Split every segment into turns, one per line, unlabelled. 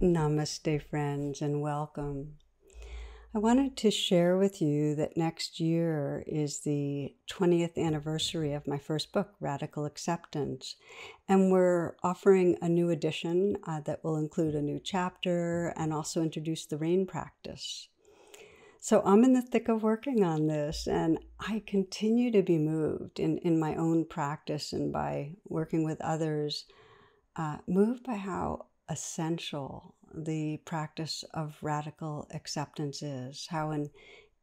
Namaste, friends, and welcome. I wanted to share with you that next year is the 20th anniversary of my first book, Radical Acceptance, and we're offering a new edition that will include a new chapter and also introduce the RAIN practice. So I'm in the thick of working on this, and I continue to be moved in my own practice and by working with others, moved by how essential the practice of radical acceptance is, how in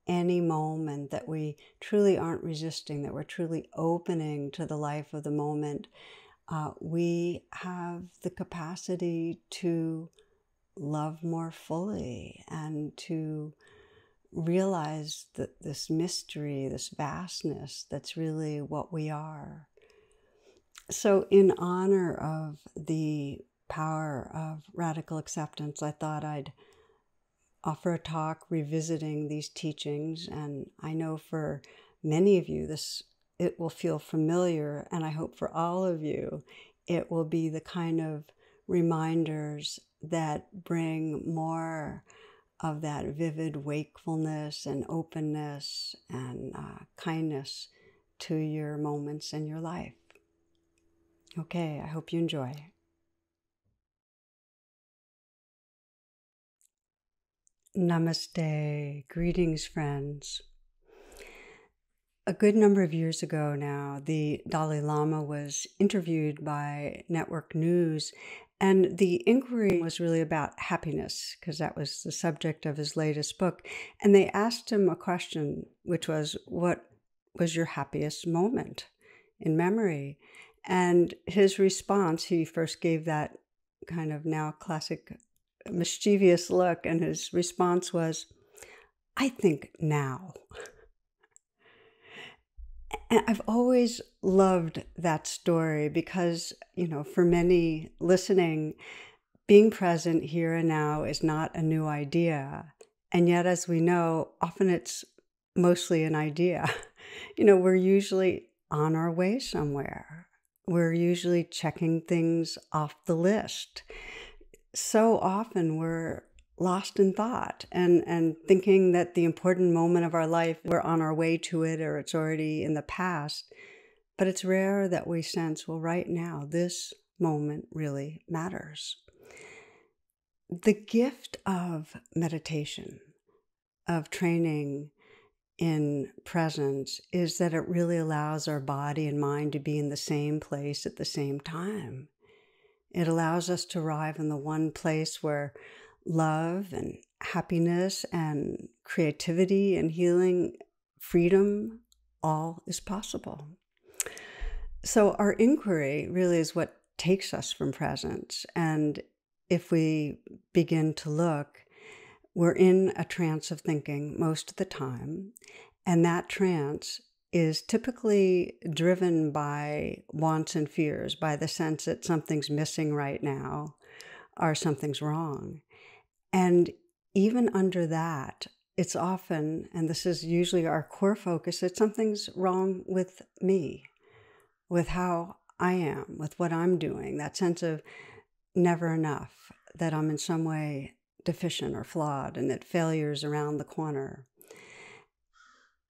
any moment that we truly aren't resisting, that we're truly opening to the life of the moment, we have the capacity to love more fully and to realize that this mystery, this vastness, that's really what we are. So in honor of the power of radical acceptance, I thought I'd offer a talk revisiting these teachings. And I know for many of you, it will feel familiar. And I hope for all of you, it will be the kind of reminders that bring more of that vivid wakefulness and openness and kindness to your moments in your life. Okay, I hope you enjoy. Namaste. Greetings, friends. A good number of years ago now, the Dalai Lama was interviewed by Network News, and the inquiry was really about happiness, because that was the subject of his latest book. And they asked him a question, which was, what was your happiest moment in memory? And his response, he first gave that kind of now classic mischievous look, and his response was, I think now. And I've always loved that story because, for many listening, being present here and now is not a new idea. And yet, as we know, often it's mostly an idea. We're usually on our way somewhere. We're usually checking things off the list. So often we're lost in thought and thinking that the important moment of our life, we're on our way to it or it's already in the past. But it's rare that we sense, well, right now, this moment really matters. The gift of meditation, of training in presence, is that it really allows our body and mind to be in the same place at the same time. It allows us to arrive in the one place where love and happiness and creativity and healing, freedom, all is possible. So our inquiry really is what takes us from presence. And if we begin to look, we're in a trance of thinking most of the time. And that trance is typically driven by wants and fears, by the sense that something's missing right now or something's wrong. And even under that, it's often, and this is usually our core focus, that something's wrong with me, with how I am, with what I'm doing, that sense of never enough, that I'm in some way deficient or flawed, and that failure's around the corner.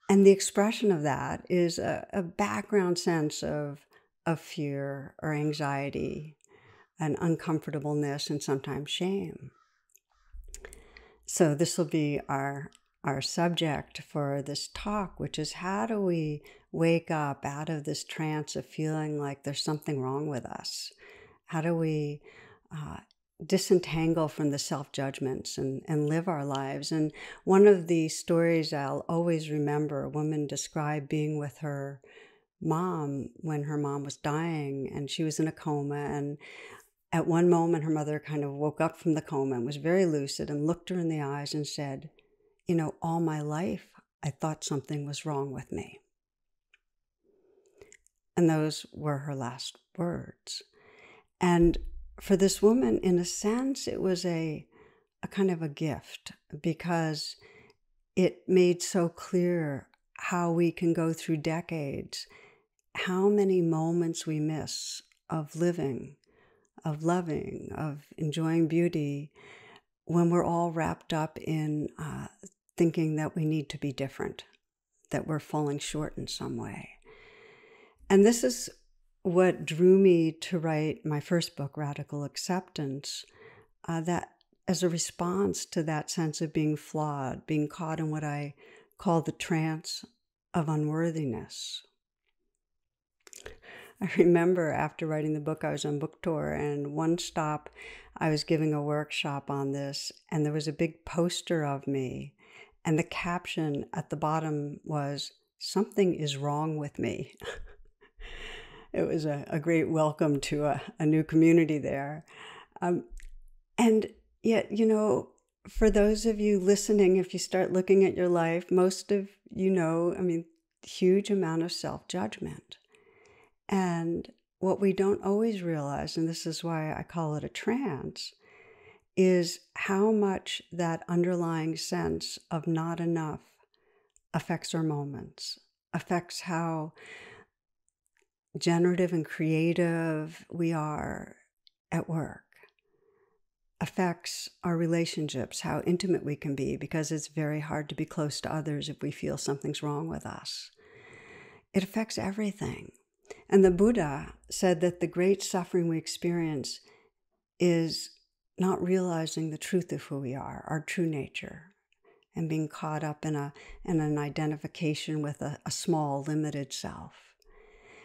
And the expression of that is a background sense of fear or anxiety and uncomfortableness and sometimes shame. So this will be our subject for this talk, which is how do we wake up out of this trance of feeling like there's something wrong with us? How do we disentangle from the self-judgments and live our lives? And one of the stories I'll always remember, a woman described being with her mom when her mom was dying, and she was in a coma, and at one moment her mother kind of woke up from the coma and was very lucid and looked her in the eyes and said, all my life I thought something was wrong with me. And those were her last words. And for this woman, in a sense, it was a kind of a gift, because it made so clear how we can go through decades, how many moments we miss of living, of loving, of enjoying beauty, when we're all wrapped up in thinking that we need to be different, that we're falling short in some way. And this is what drew me to write my first book, Radical Acceptance, that as a response to that sense of being flawed, being caught in what I call the trance of unworthiness. I remember after writing the book, I was on book tour, and one stop, I was giving a workshop on this, and there was a big poster of me, and the caption at the bottom was, "Something is wrong with me." It was a great welcome to a new community there. And yet, for those of you listening, if you start looking at your life, most of huge amount of self-judgment. And what we don't always realize, and this is why I call it a trance, is how much that underlying sense of not enough affects our moments, affects how generative and creative we are at work, affects our relationships, how intimate we can be, because it's very hard to be close to others if we feel something's wrong with us. It affects everything. And the Buddha said that the great suffering we experience is not realizing the truth of who we are, our true nature, and being caught up in an identification with a small, limited self.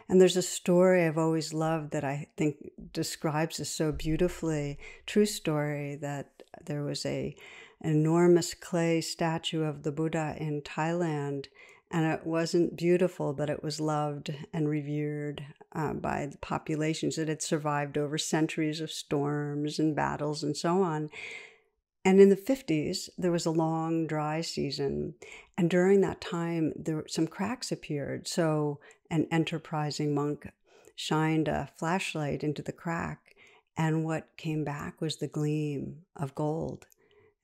And there's a story I've always loved that I think describes this so beautifully, true story, that there was an enormous clay statue of the Buddha in Thailand, and it wasn't beautiful, but it was loved and revered by the populations. It had survived over centuries of storms and battles and so on. And in the 50s, there was a long dry season. And during that time, some cracks appeared. So an enterprising monk shined a flashlight into the crack. And what came back was the gleam of gold,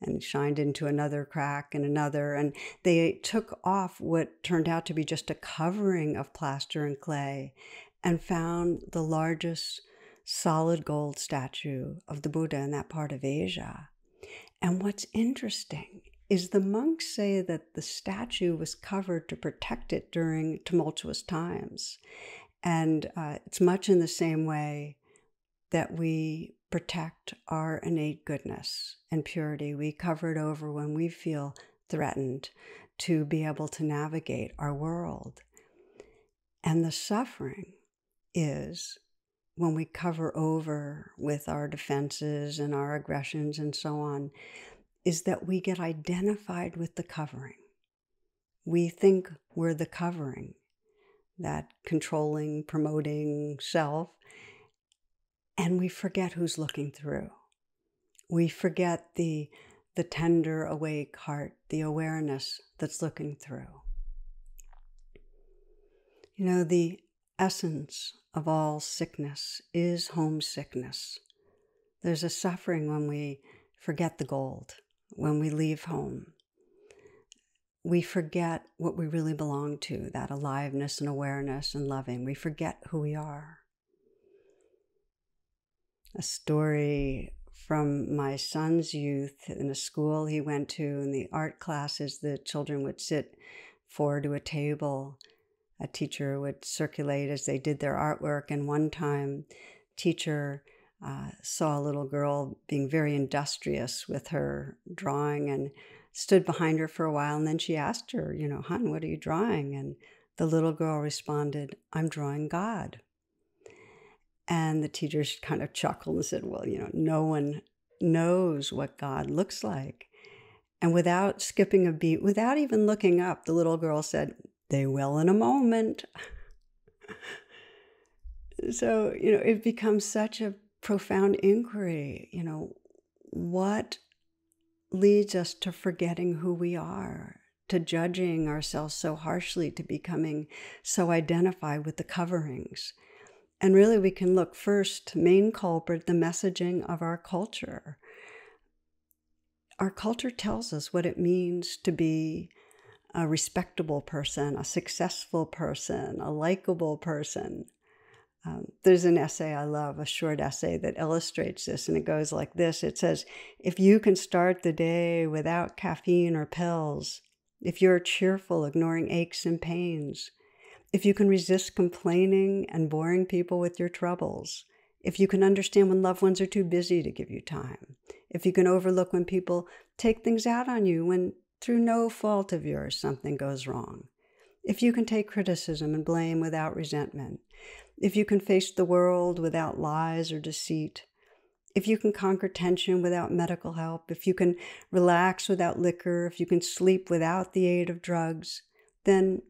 and shined into another crack and another. And they took off what turned out to be just a covering of plaster and clay and found the largest solid gold statue of the Buddha in that part of Asia. And what's interesting is the monks say that the statue was covered to protect it during tumultuous times. And it's much in the same way that we protect our innate goodness and purity. We cover it over when we feel threatened to be able to navigate our world. And the suffering is when we cover over with our defenses and our aggressions and so on, is that we get identified with the covering. We think we're the covering, that controlling, promoting self, and we forget who's looking through. We forget the tender, awake heart, the awareness that's looking through. The essence of all sickness is homesickness. There's a suffering when we forget the gold, when we leave home. We forget what we really belong to, that aliveness and awareness and loving. We forget who we are. A story from my son's youth in a school he went to. In the art classes, the children would sit forward to a table. A teacher would circulate as they did their artwork. And one time, teacher saw a little girl being very industrious with her drawing and stood behind her for a while. And then she asked her, "Hon, what are you drawing?" And the little girl responded, "I'm drawing God." And the teacher kind of chuckled and said, "Well, no one knows what God looks like." And without skipping a beat, without even looking up, the little girl said, "They will in a moment." So, it becomes such a profound inquiry, what leads us to forgetting who we are, to judging ourselves so harshly, to becoming so identified with the coverings. And really, we can look first, main culprit, the messaging of our culture. Our culture tells us what it means to be a respectable person, a successful person, a likable person. There's an essay I love, a short essay that illustrates this, and it goes like this. It says, if you can start the day without caffeine or pills, if you're cheerful, ignoring aches and pains, if you can resist complaining and boring people with your troubles, if you can understand when loved ones are too busy to give you time, if you can overlook when people take things out on you when through no fault of yours something goes wrong, if you can take criticism and blame without resentment, if you can face the world without lies or deceit, if you can conquer tension without medical help, if you can relax without liquor, if you can sleep without the aid of drugs, then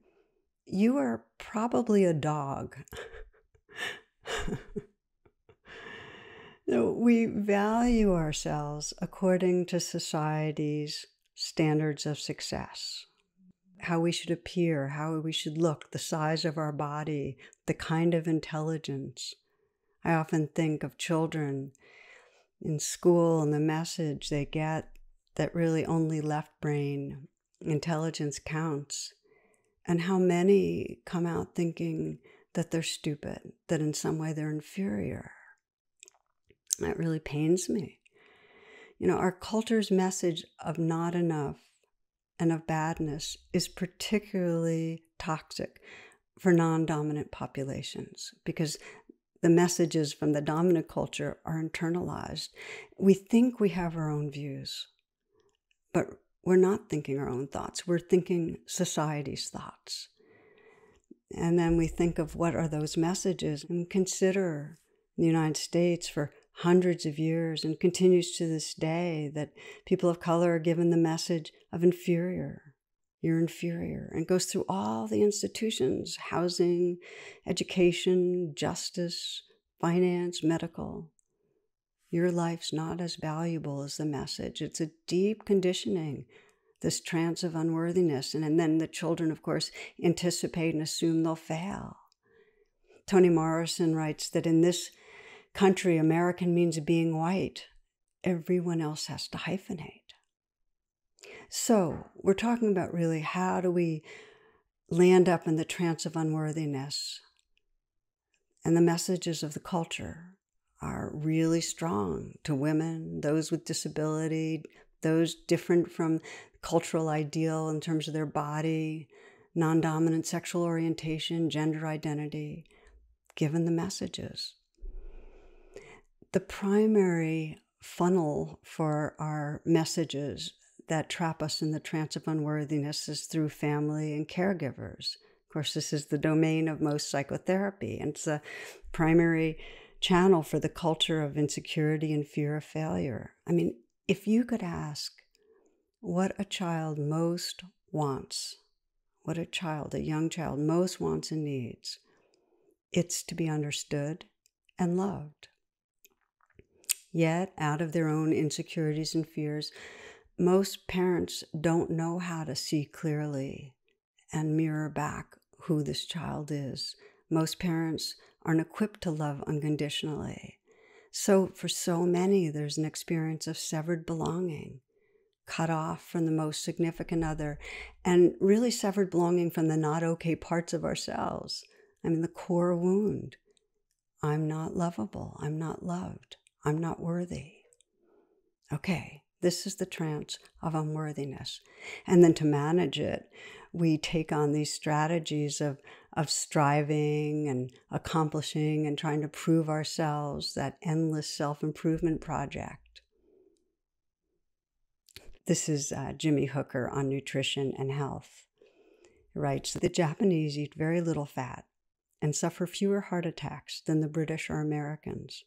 you are probably a dog. We value ourselves according to society's standards of success. How we should appear, how we should look, the size of our body, the kind of intelligence. I often think of children in school and the message they get that really only left brain intelligence counts, and how many come out thinking that they're stupid, that in some way they're inferior. That really pains me. Our culture's message of not enough and of badness is particularly toxic for non-dominant populations because the messages from the dominant culture are internalized. We think we have our own views, but we're not thinking our own thoughts. We're thinking society's thoughts. And then we think of what are those messages and consider in the United States for hundreds of years and continues to this day that people of color are given the message of inferior. You're inferior. And goes through all the institutions, housing, education, justice, finance, medical. Your life's not as valuable as the message. It's a deep conditioning, this trance of unworthiness. And then the children, of course, anticipate and assume they'll fail. Toni Morrison writes that in this country, American means being white. Everyone else has to hyphenate. So we're talking about really how do we land up in the trance of unworthiness? And the messages of the culture are really strong to women, those with disability, those different from cultural ideal in terms of their body, non-dominant sexual orientation, gender identity, given the messages. The primary funnel for our messages that trap us in the trance of unworthiness is through family and caregivers. Of course, this is the domain of most psychotherapy, and it's a primary channel for the culture of insecurity and fear of failure. I mean, if you could ask what a child most wants, what a young child most wants and needs, it's to be understood and loved. Yet, out of their own insecurities and fears, most parents don't know how to see clearly and mirror back who this child is. Most parents aren't equipped to love unconditionally. So for so many, there's an experience of severed belonging, cut off from the most significant other, and really severed belonging from the not okay parts of ourselves. I mean, the core wound. I'm not lovable. I'm not loved. I'm not worthy. Okay, this is the trance of unworthiness. And then to manage it, we take on these strategies of striving and accomplishing and trying to prove ourselves, that endless self-improvement project. This is Jimmy Hooker on nutrition and health. He writes, the Japanese eat very little fat and suffer fewer heart attacks than the British or Americans.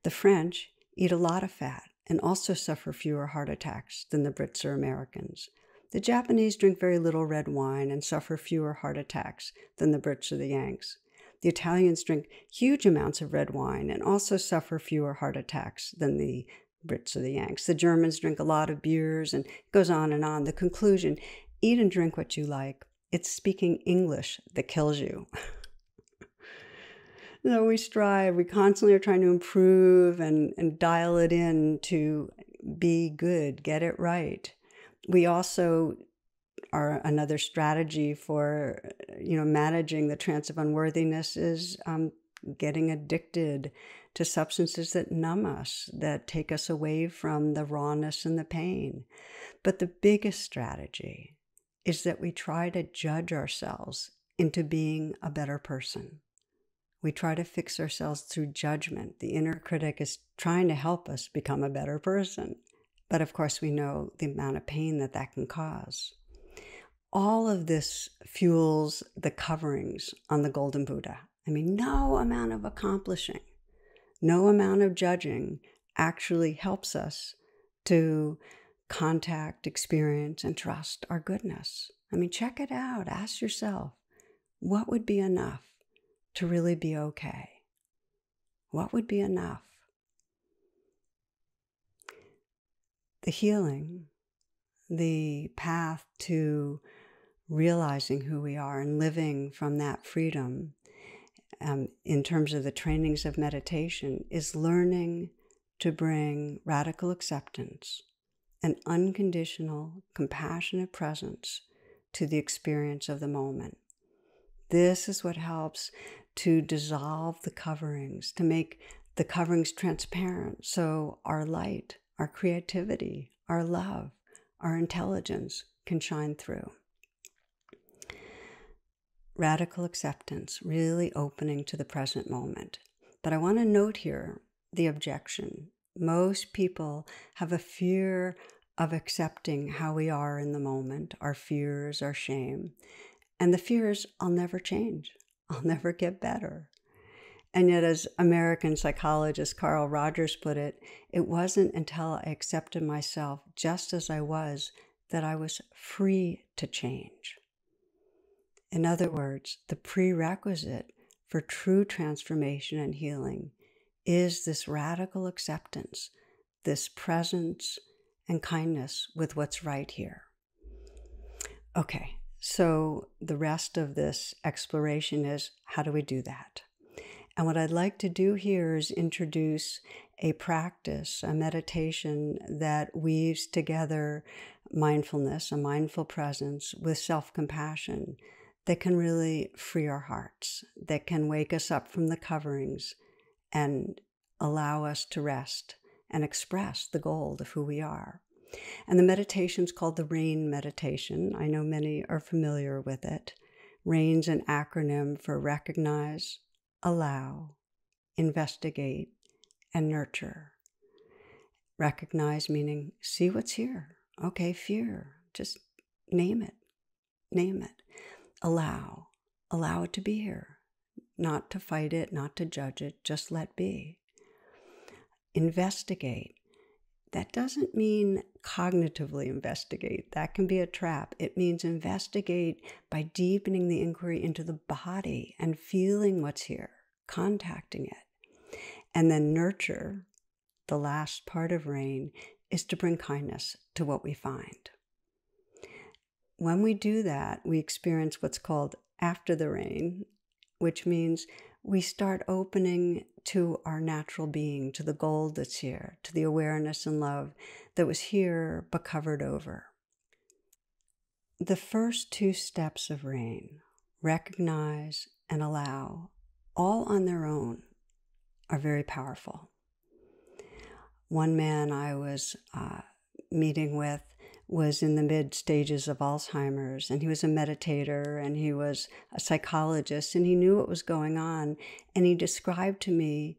The French eat a lot of fat and also suffer fewer heart attacks than the Brits or Americans. The Japanese drink very little red wine and suffer fewer heart attacks than the Brits or the Yanks. The Italians drink huge amounts of red wine and also suffer fewer heart attacks than the Brits or the Yanks. The Germans drink a lot of beers, and it goes on and on. The conclusion, eat and drink what you like. It's speaking English that kills you. So we strive, we constantly are trying to improve and dial it in to be good, get it right. We also are another strategy for, managing the trance of unworthiness is getting addicted to substances that numb us, that take us away from the rawness and the pain. But the biggest strategy is that we try to judge ourselves into being a better person. We try to fix ourselves through judgment. The inner critic is trying to help us become a better person. But of course, we know the amount of pain that that can cause. All of this fuels the coverings on the Golden Buddha. I mean, no amount of accomplishing, no amount of judging actually helps us to contact, experience, and trust our goodness. I mean, check it out. Ask yourself, what would be enough to really be okay? What would be enough? The healing, the path to realizing who we are and living from that freedom, in terms of the trainings of meditation, is learning to bring radical acceptance and unconditional, compassionate presence to the experience of the moment. This is what helps to dissolve the coverings, to make the coverings transparent, so our light, our creativity, our love, our intelligence can shine through. Radical acceptance, really opening to the present moment. But I want to note here the objection. Most people have a fear of accepting how we are in the moment, our fears, our shame. And the fear is, I'll never change. I'll never get better. And yet, as American psychologist Carl Rogers put it, it wasn't until I accepted myself just as I was that I was free to change. In other words, the prerequisite for true transformation and healing is this radical acceptance, this presence and kindness with what's right here. Okay, so the rest of this exploration is, how do we do that? And what I'd like to do here is introduce a practice, a meditation that weaves together mindfulness, a mindful presence, with self-compassion that can really free our hearts, that can wake us up from the coverings and allow us to rest and express the gold of who we are. And the meditation is called the RAIN meditation. I know many are familiar with it. RAIN's an acronym for recognize, allow, investigate, and nurture. Recognize meaning see what's here. Okay, fear, just name it. Name it. Allow it to be here. Not to fight it, not to judge it, just let be. Investigate. That doesn't mean cognitively investigate. That can be a trap. It means investigate by deepening the inquiry into the body and feeling what's here, contacting it. And then nurture, the last part of RAIN, is to bring kindness to what we find. When we do that, we experience what's called after the RAIN, which means we start opening to our natural being, to the gold that's here, to the awareness and love that was here but covered over. The first two steps of RAIN, recognize and allow, all on their own, are very powerful. One man I was meeting with was in the mid stages of Alzheimer's, and he was a meditator and he was a psychologist, and he knew what was going on, and he described to me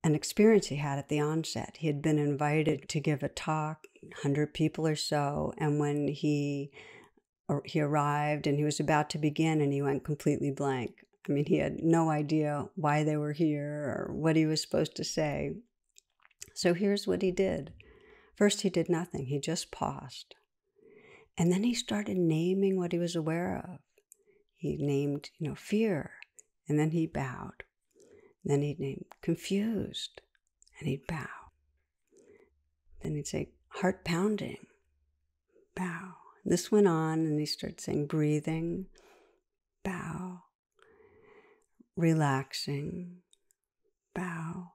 an experience he had at the onset. He had been invited to give a talk, 100 people or so, and when he arrived and he was about to begin, and he went completely blank. I mean, he had no idea why they were here or what he was supposed to say. So here's what he did. First, he did nothing. He just paused. And then he started naming what he was aware of. He named, fear, and then he bowed. Then he'd name confused, and he'd bow. Then he'd say heart pounding, bow. This went on, and he started saying breathing, bow, relaxing, bow.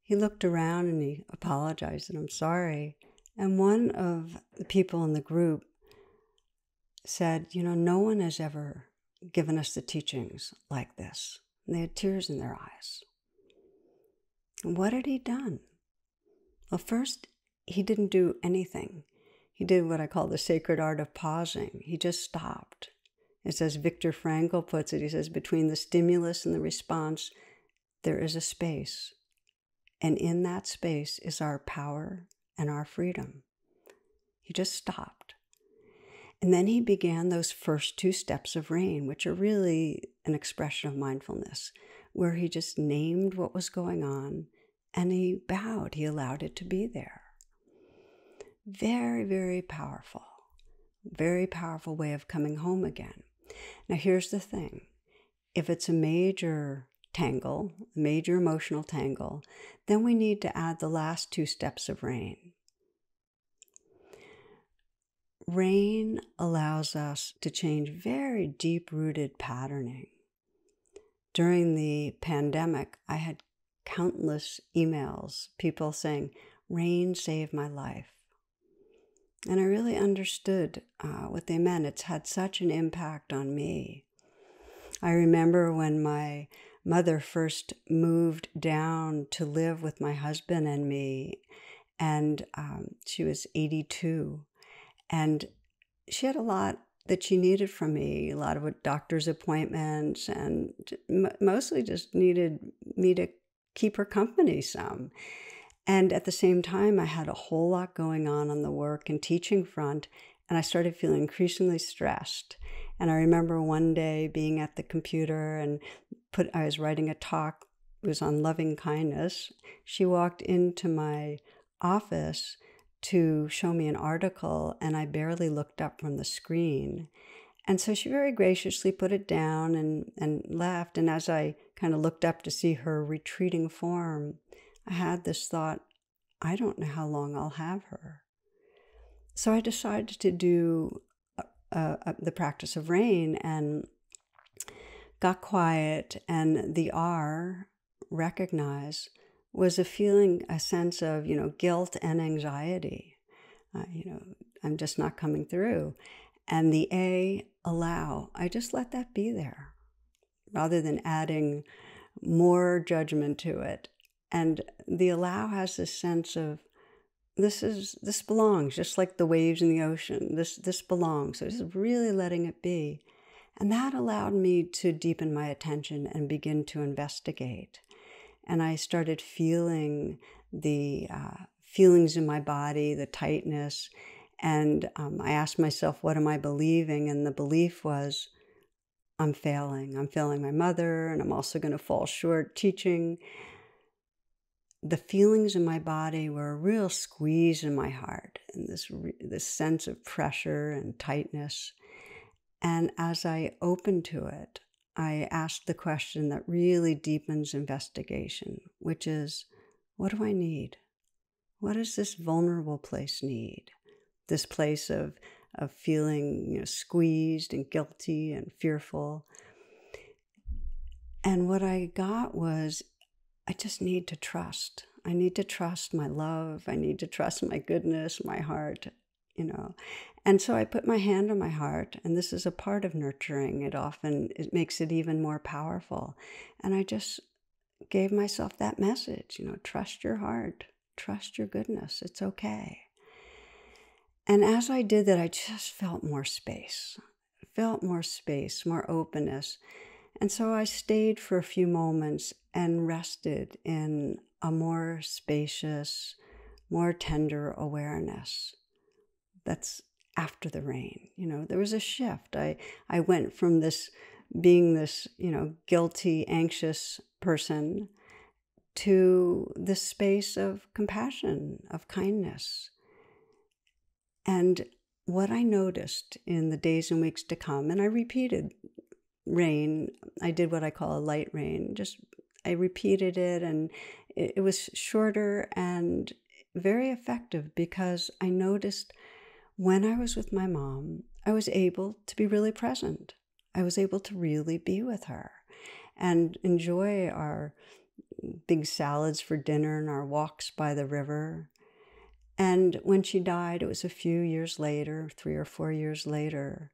He looked around and he apologized and I'm sorry. And one of the people in the group said, no one has ever given us the teachings like this. and they had tears in their eyes. And what had he done? Well, first, he didn't do anything. He did what I call the sacred art of pausing. He just stopped. It's as Viktor Frankl puts it, he says, between the stimulus and the response, there is a space. And in that space is our power and our freedom. He just stopped. And then he began those first 2 steps of rain, which are really an expression of mindfulness, where he just named what was going on and he bowed. He allowed it to be there. Very, very powerful way of coming home again. Now, here's the thing. If it's a major tangle, major emotional tangle, then we need to add the last 2 steps of rain. Rain allows us to change very deep-rooted patterning. During the pandemic, I had countless emails, people saying, rain saved my life. And I really understood what they meant. It's had such an impact on me. I remember when my mother first moved down to live with my husband and me, and she was 82. And she had a lot that she needed from me, a lot of doctor's appointments, and mostly just needed me to keep her company some. And at the same time, I had a whole lot going on the work and teaching front, and I started feeling increasingly stressed. And I remember one day being at the computer and I was writing a talk, it was on loving kindness. She walked into my office to show me an article, and I barely looked up from the screen. And so she very graciously put it down and left. And as I kind of looked up to see her retreating form, I had this thought, I don't know how long I'll have her. So I decided to do the practice of rain and got quiet, and the R, recognize, was a feeling, a sense of, guilt and anxiety. I'm just not coming through. And the A, allow, I just let that be there rather than adding more judgment to it. And the allow has this sense of, this belongs, just like the waves in the ocean. This belongs. So just really letting it be. And that allowed me to deepen my attention and begin to investigate. And I started feeling the feelings in my body, the tightness. And I asked myself, what am I believing? And the belief was, I'm failing. I'm failing my mother, and I'm also going to fall short teaching. The feelings in my body were a real squeeze in my heart, and this sense of pressure and tightness. And as I opened to it, I asked the question that really deepens investigation, which is, what do I need? What does this vulnerable place need? This place of feeling squeezed and guilty and fearful. And what I got was, I just need to trust. I need to trust my love. I need to trust my goodness, my heart, And so I put my hand on my heart, and this is a part of nurturing. It makes it even more powerful. And I just gave myself that message, trust your heart, trust your goodness. It's okay. And as I did that, I just felt more space, more openness. And so I stayed for a few moments and rested in a more spacious, more tender awareness. That's after the rain. There was a shift. I went from being this guilty, anxious person to this space of compassion, of kindness. And what I noticed in the days and weeks to come, and I repeated rain, I did what I call a light rain. I repeated it, and it was shorter and very effective because I noticed when I was with my mom, I was able to be really present. I was able to really be with her and enjoy our big salads for dinner and our walks by the river. And when she died, it was a few years later, 3 or 4 years later,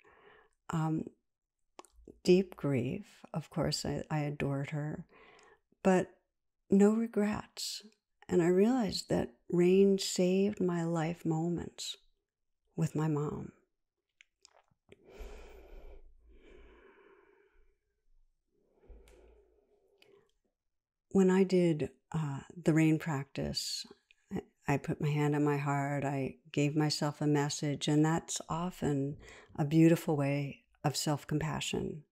deep grief. Of course, I adored her, but no regrets. And I realized that rain saved my life moments with my mom. When I did the rain practice, I put my hand on my heart, I gave myself a message, and that's often a beautiful way of self-compassion,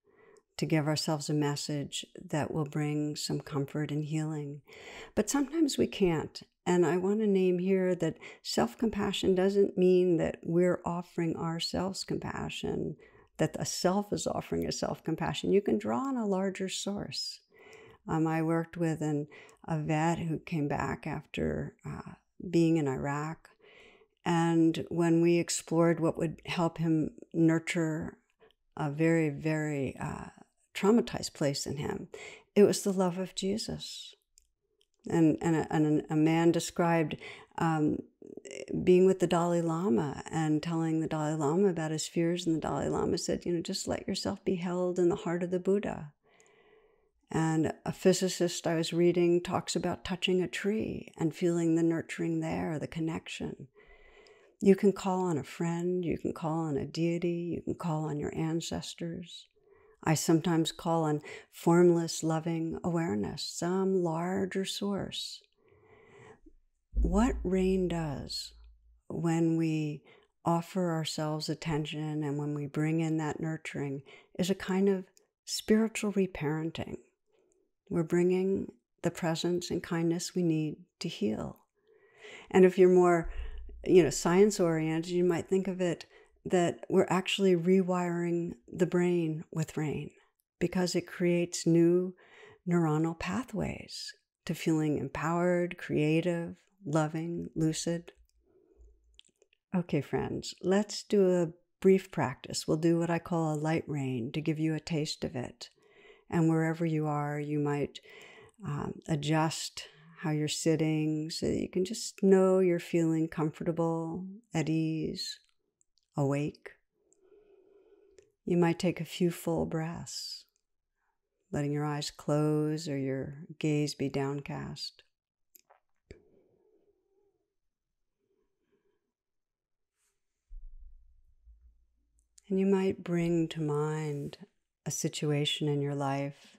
to give ourselves a message that will bring some comfort and healing. But sometimes we can't. And I want to name here that self-compassion doesn't mean that we're offering ourselves compassion, that the self is offering a self-compassion. You can draw on a larger source. I worked with a vet who came back after being in Iraq. And when we explored what would help him nurture a very, very traumatized place in him, it was the love of Jesus. And a man described being with the Dalai Lama and telling the Dalai Lama about his fears, and the Dalai Lama said, just let yourself be held in the heart of the Buddha. And a physicist I was reading talks about touching a tree and feeling the nurturing there, the connection. You can call on a friend, you can call on a deity, you can call on your ancestors. I sometimes call on formless, loving awareness, some larger source. What rain does when we offer ourselves attention and when we bring in that nurturing is a kind of spiritual reparenting. We're bringing the presence and kindness we need to heal. And if you're more, science-oriented, you might think of it that we're actually rewiring the brain with rain because it creates new neuronal pathways to feeling empowered, creative, loving, lucid. Okay, friends, let's do a brief practice. We'll do what I call a light rain to give you a taste of it. And wherever you are, you might adjust how you're sitting so that you can just know you're feeling comfortable, at ease, awake. You might take a few full breaths, letting your eyes close or your gaze be downcast. And you might bring to mind a situation in your life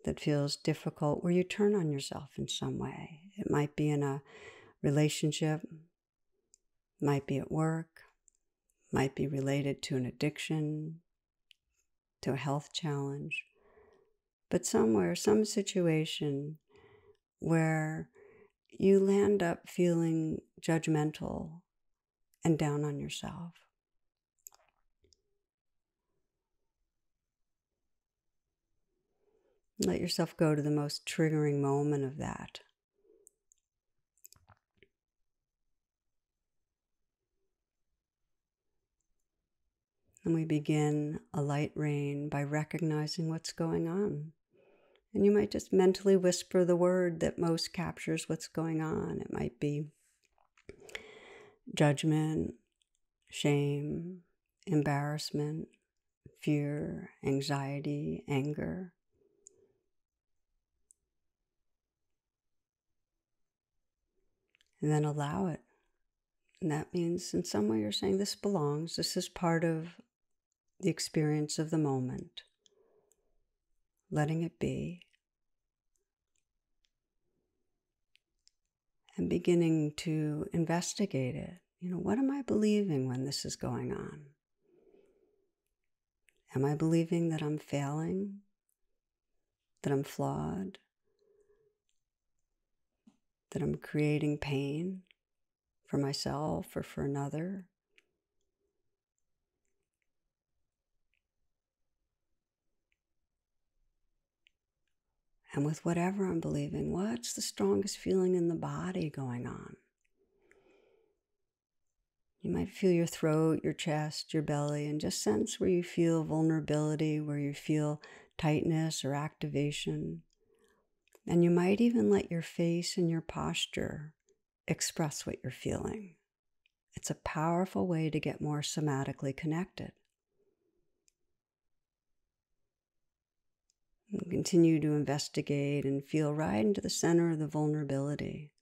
that feels difficult where you turn on yourself in some way. It might be in a relationship, might be at work, might be related to an addiction, to a health challenge, but somewhere, some situation where you land up feeling judgmental and down on yourself. Let yourself go to the most triggering moment of that. And we begin a light rain by recognizing what's going on. And you might just mentally whisper the word that most captures what's going on. It might be judgment, shame, embarrassment, fear, anxiety, anger. And then allow it. And that means in some way you're saying this belongs, this is part of the experience of the moment. Letting it be. And beginning to investigate it. What am I believing when this is going on? Am I believing that I'm failing? That I'm flawed? That I'm creating pain for myself or for another? And with whatever I'm believing, what's the strongest feeling in the body going on? You might feel your throat, your chest, your belly, and just sense where you feel vulnerability, where you feel tightness or activation. And you might even let your face and your posture express what you're feeling. It's a powerful way to get more somatically connected. And continue to investigate and feel right into the center of the vulnerability.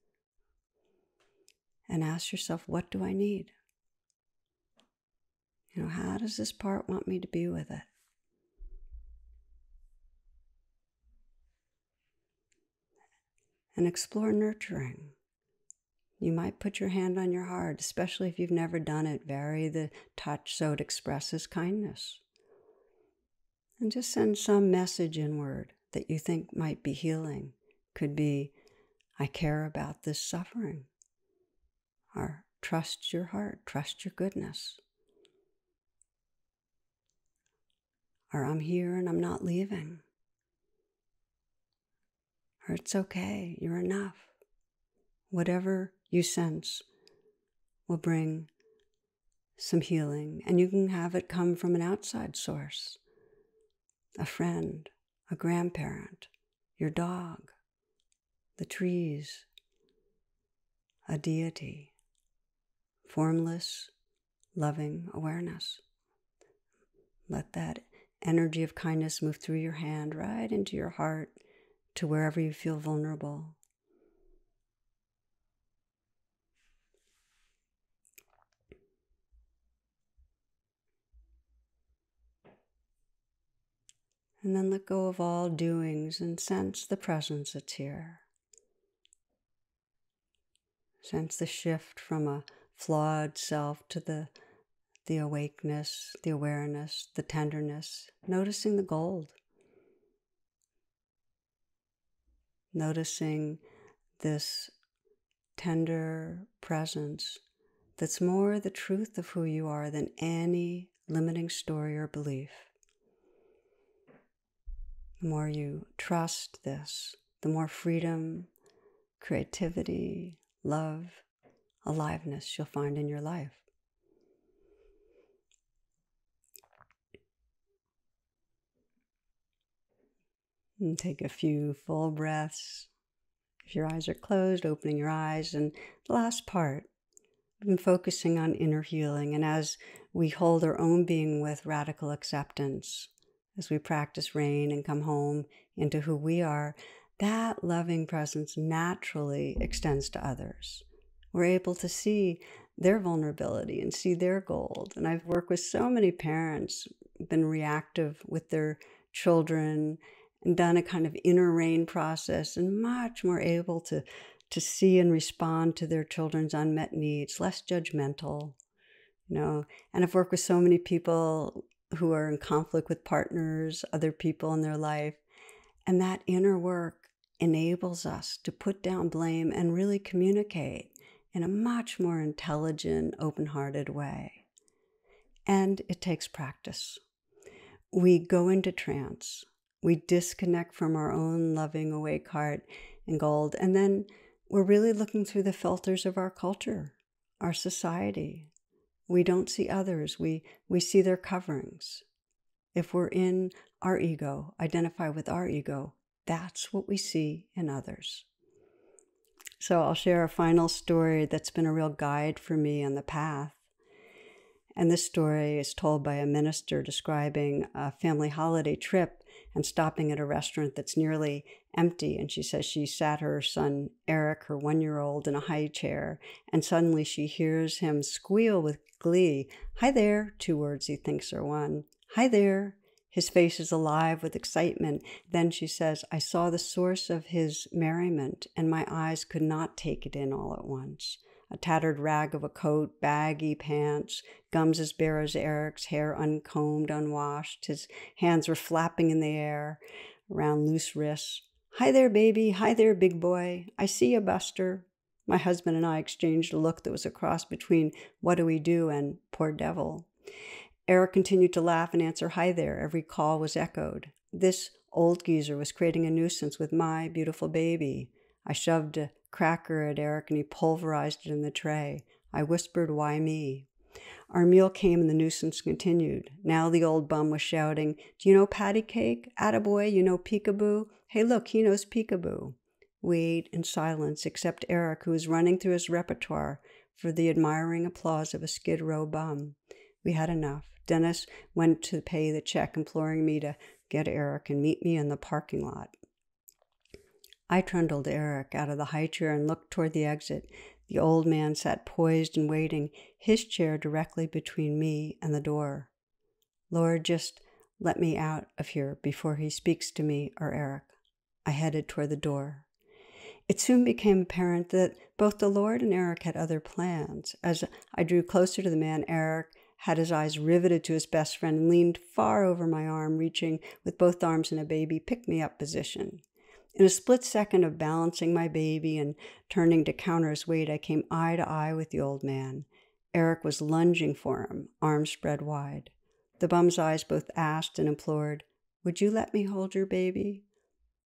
And ask yourself, what do I need? How does this part want me to be with it? And explore nurturing. You might put your hand on your heart, especially if you've never done it. Vary the touch so it expresses kindness. And just send some message inward that you think might be healing. Could be, I care about this suffering. Or trust your heart, trust your goodness. Or I'm here and I'm not leaving. Or it's okay, you're enough. Whatever you sense will bring some healing. And you can have it come from an outside source. A friend, a grandparent, your dog, the trees, a deity, formless, loving awareness. Let that energy of kindness move through your hand right into your heart to wherever you feel vulnerable. And then let go of all doings and sense the presence that's here. Sense the shift from a flawed self to the awakeness, the awareness, the tenderness, noticing the gold. Noticing this tender presence that's more the truth of who you are than any limiting story or belief. The more you trust this, the more freedom, creativity, love, aliveness you'll find in your life. And take a few full breaths. If your eyes are closed, opening your eyes. And the last part, we've been focusing on inner healing. And as we hold our own being with radical acceptance, as we practice rain and come home into who we are, that loving presence naturally extends to others. We're able to see their vulnerability and see their gold. And I've worked with so many parents, been reactive with their children, and done a kind of inner rain process, and much more able to see and respond to their children's unmet needs, less judgmental, And I've worked with so many people who are in conflict with partners, other people in their life, and that inner work enables us to put down blame and really communicate in a much more intelligent, open-hearted way. And it takes practice. We go into trance. We disconnect from our own loving, awake heart and gold. And then we're really looking through the filters of our culture, our society. We don't see others. We see their coverings. If we're in our ego, identify with our ego, that's what we see in others. So I'll share a final story that's been a real guide for me on the path. And this story is told by a minister describing a family holiday trip and stopping at a restaurant that's nearly empty. And she says she sat her son, Eric, her 1-year-old, in a high chair, and suddenly she hears him squeal with glee. "Hi there," 2 words he thinks are one. "Hi there." His face is alive with excitement. Then she says, "I saw the source of his merriment, and my eyes could not take it in all at once. A tattered rag of a coat, baggy pants, gums as bare as Eric's, hair uncombed, unwashed. His hands were flapping in the air around loose wrists. 'Hi there, baby. Hi there, big boy. I see you, Buster.' My husband and I exchanged a look that was a cross between 'what do we do' and 'poor devil.' Eric continued to laugh and answer 'hi there.' Every call was echoed. This old geezer was creating a nuisance with my beautiful baby. I shoved a cracker at Eric and he pulverized it in the tray. I whispered, 'Why me?' Our meal came and the nuisance continued. Now the old bum was shouting, 'Do you know patty cake? Attaboy, you know peekaboo? Hey, look, he knows peekaboo.' We ate in silence, except Eric, who was running through his repertoire for the admiring applause of a Skid Row bum. We had enough. Dennis went to pay the check, imploring me to get Eric and meet me in the parking lot. I trundled Eric out of the high chair and looked toward the exit. The old man sat poised and waiting, his chair directly between me and the door. Lord, just let me out of here before he speaks to me or Eric. I headed toward the door. It soon became apparent that both the Lord and Eric had other plans. As I drew closer to the man, Eric had his eyes riveted to his best friend and leaned far over my arm, reaching with both arms in a baby pick-me-up position. In a split second of balancing my baby and turning to counter his weight, I came eye to eye with the old man. Eric was lunging for him, arms spread wide. The bum's eyes both asked and implored, "Would you let me hold your baby?"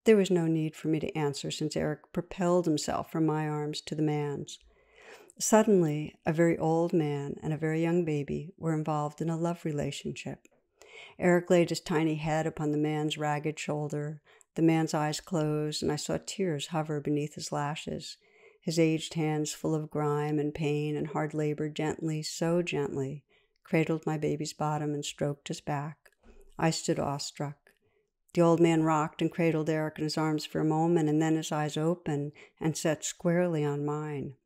There was no need for me to answer, since Eric propelled himself from my arms to the man's. Suddenly, a very old man and a very young baby were involved in a love relationship. Eric laid his tiny head upon the man's ragged shoulder. The man's eyes closed, and I saw tears hover beneath his lashes. His aged hands, full of grime and pain and hard labor, gently, so gently, cradled my baby's bottom and stroked his back. I stood awestruck. The old man rocked and cradled Eric in his arms for a moment, and then his eyes opened and set squarely on mine.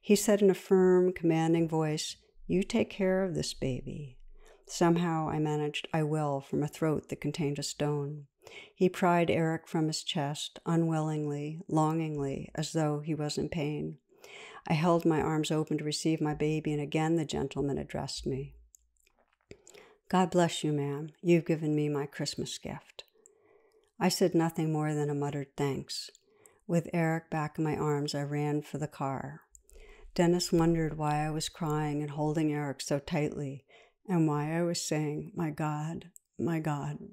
He said in a firm, commanding voice, "You take care of this baby." Somehow I managed "I will" from a throat that contained a stone. He pried Eric from his chest, unwillingly, longingly, as though he was in pain. I held my arms open to receive my baby, and again the gentleman addressed me. "God bless you, ma'am. You've given me my Christmas gift." I said nothing more than a muttered thanks. With Eric back in my arms, I ran for the car. Dennis wondered why I was crying and holding Eric so tightly, and why I was saying, my God,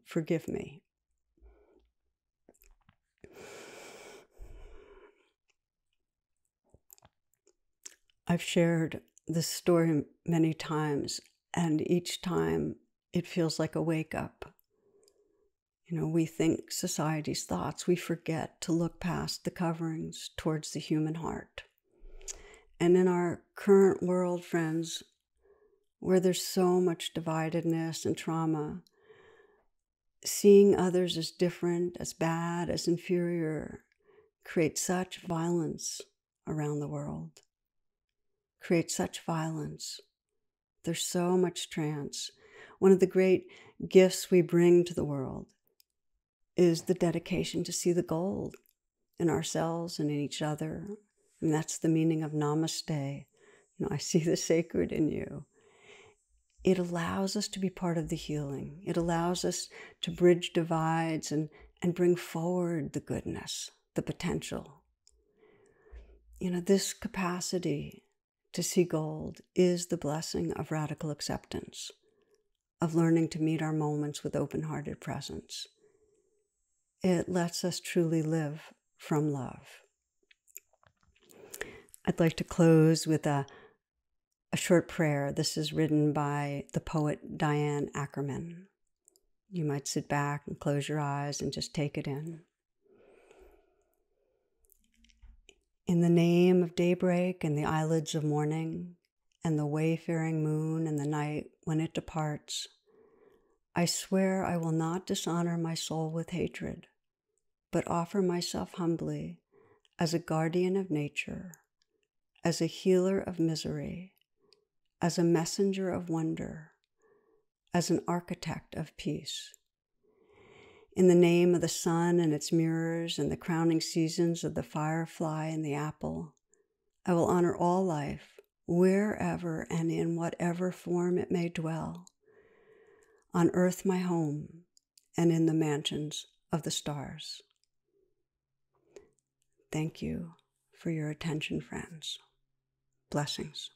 forgive me." I've shared this story many times, and each time it feels like a wake-up. We think society's thoughts. We forget to look past the coverings towards the human heart. And in our current world, friends, where there's so much dividedness and trauma, seeing others as different, as bad, as inferior, creates such violence around the world. Creates such violence. There's so much trance. One of the great gifts we bring to the world is the dedication to see the gold in ourselves and in each other. And that's the meaning of namaste. I see the sacred in you. It allows us to be part of the healing. It allows us to bridge divides and bring forward the goodness, the potential. This capacity to see gold is the blessing of radical acceptance, of learning to meet our moments with open-hearted presence. It lets us truly live from love. I'd like to close with a short prayer. This is written by the poet Diane Ackerman. You might sit back and close your eyes and just take it in. In the name of daybreak and the eyelids of morning, and the wayfaring moon and the night when it departs, I swear I will not dishonor my soul with hatred, but offer myself humbly as a guardian of nature, as a healer of misery, as a messenger of wonder, as an architect of peace. In the name of the sun and its mirrors and the crowning seasons of the firefly and the apple, I will honor all life, wherever and in whatever form it may dwell, on earth my home, and in the mansions of the stars. Thank you for your attention, friends. Blessings.